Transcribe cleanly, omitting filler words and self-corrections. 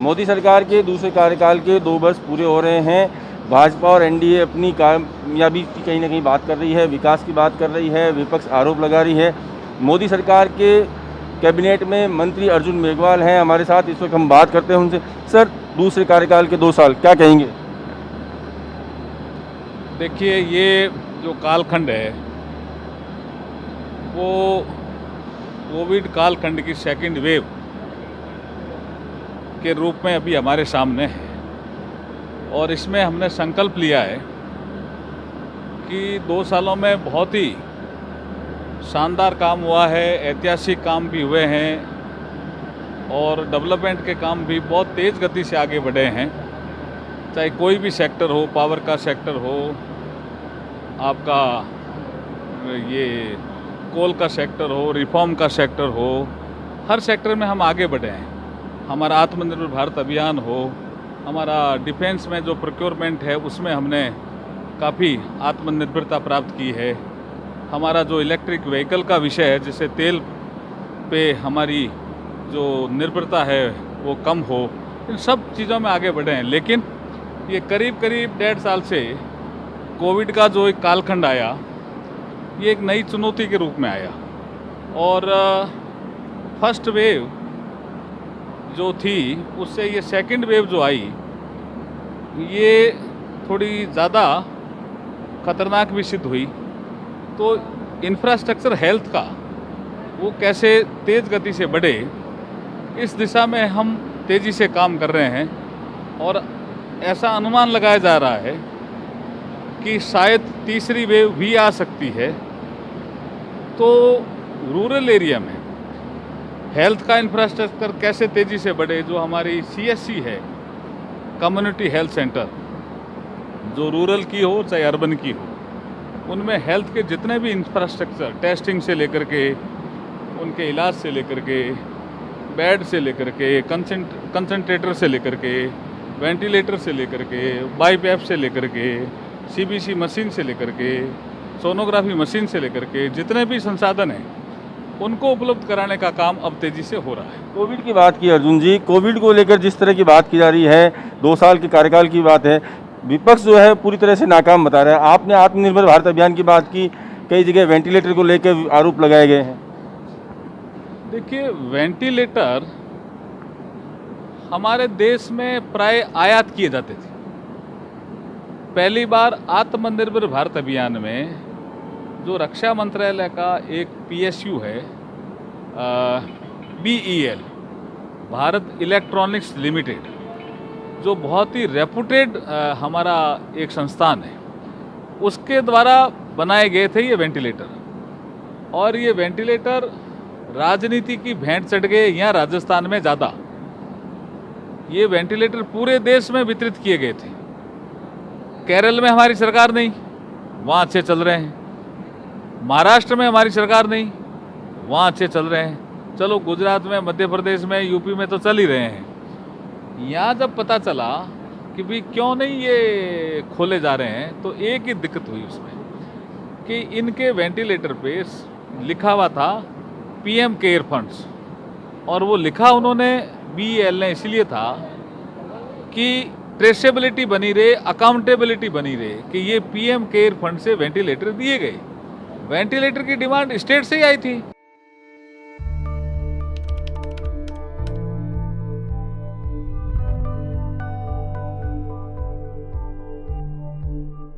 मोदी सरकार के दूसरे कार्यकाल के 2 वर्ष पूरे हो रहे हैं। भाजपा और एनडीए अपनी कामयाबी की कहीं ना कहीं बात कर रही है, विकास की बात कर रही है, विपक्ष आरोप लगा रही है। मोदी सरकार के कैबिनेट में मंत्री अर्जुन मेघवाल हैं हमारे साथ, इस वक्त हम बात करते हैं उनसे। सर, दूसरे कार्यकाल के 2 साल क्या कहेंगे? देखिए, ये जो कालखंड है वो कोविड कालखंड की सेकंड वेव के रूप में अभी हमारे सामने है और इसमें हमने संकल्प लिया है कि 2 सालों में बहुत ही शानदार काम हुआ है, ऐतिहासिक काम भी हुए हैं और डेवलपमेंट के काम भी बहुत तेज़ गति से आगे बढ़े हैं। चाहे कोई भी सेक्टर हो, पावर का सेक्टर हो, आपका ये कोल का सेक्टर हो, रिफॉर्म का सेक्टर हो, हर सेक्टर में हम आगे बढ़े हैं। हमारा आत्मनिर्भर भारत अभियान हो, हमारा डिफेंस में जो प्रोक्योरमेंट है उसमें हमने काफ़ी आत्मनिर्भरता प्राप्त की है। हमारा जो इलेक्ट्रिक व्हीकल का विषय है, जिससे तेल पे हमारी जो निर्भरता है वो कम हो, इन सब चीज़ों में आगे बढ़े हैं। लेकिन ये करीब 1.5 साल से कोविड का जो एक कालखंड आया, ये एक नई चुनौती के रूप में आया और फर्स्ट वेव जो थी उससे ये सेकंड वेव जो आई, ये थोड़ी ज़्यादा ख़तरनाक भी सिद्ध हुई। तो इंफ्रास्ट्रक्चर हेल्थ का वो कैसे तेज़ गति से बढ़े, इस दिशा में हम तेज़ी से काम कर रहे हैं और ऐसा अनुमान लगाया जा रहा है कि शायद तीसरी वेव भी आ सकती है। तो रूरल एरिया में हेल्थ का इंफ्रास्ट्रक्चर कैसे तेज़ी से बढ़े, जो हमारी CSC है, कम्युनिटी हेल्थ सेंटर, जो रूरल की हो चाहे अर्बन की हो, उनमें हेल्थ के जितने भी इंफ्रास्ट्रक्चर, टेस्टिंग से लेकर के, उनके इलाज से लेकर के, बेड से लेकर के, कंसंट्रेटर से लेकर के, वेंटिलेटर से लेकर के, बाईपैप से लेकर के, CBC मशीन से लेकर के, सोनोग्राफी मशीन से लेकर के, जितने भी संसाधन हैं उनको उपलब्ध कराने का काम अब तेज़ी से हो रहा है। कोविड की बात की अर्जुन जी, कोविड को लेकर जिस तरह की बात की जा रही है, 2 साल के कार्यकाल की बात है, विपक्ष जो है पूरी तरह से नाकाम बता रहा है। आपने आत्मनिर्भर भारत अभियान की बात की, कई जगह वेंटिलेटर को लेकर आरोप लगाए गए हैं। देखिए, वेंटिलेटर हमारे देश में प्राय आयात किए जाते थे। पहली बार आत्मनिर्भर भारत अभियान में जो रक्षा मंत्रालय का एक PSU है, BEL, भारत इलेक्ट्रॉनिक्स लिमिटेड, जो बहुत ही रेपुटेड हमारा एक संस्थान है, उसके द्वारा बनाए गए थे ये वेंटिलेटर। और ये वेंटिलेटर राजनीति की भेंट चढ़ गए यहाँ राजस्थान में ज़्यादा। ये वेंटिलेटर पूरे देश में वितरित किए गए थे। केरल में हमारी सरकार नहीं, वहाँ अच्छे चल रहे हैं। महाराष्ट्र में हमारी सरकार नहीं, वहाँ अच्छे चल रहे हैं। चलो, गुजरात में, मध्य प्रदेश में, यूपी में तो चल ही रहे हैं। यहाँ जब पता चला कि भाई क्यों नहीं ये खोले जा रहे हैं, तो एक ही दिक्कत हुई उसमें कि इनके वेंटिलेटर पे लिखा हुआ था PM केयर फंड्स, और वो लिखा उन्होंने BEL ने इसलिए था कि ट्रेसेबिलिटी बनी रहे, अकाउंटेबिलिटी बनी रहे कि ये PM केयर फंड से वेंटिलेटर दिए गए। वेंटिलेटर की डिमांड स्टेट से ही आई थी।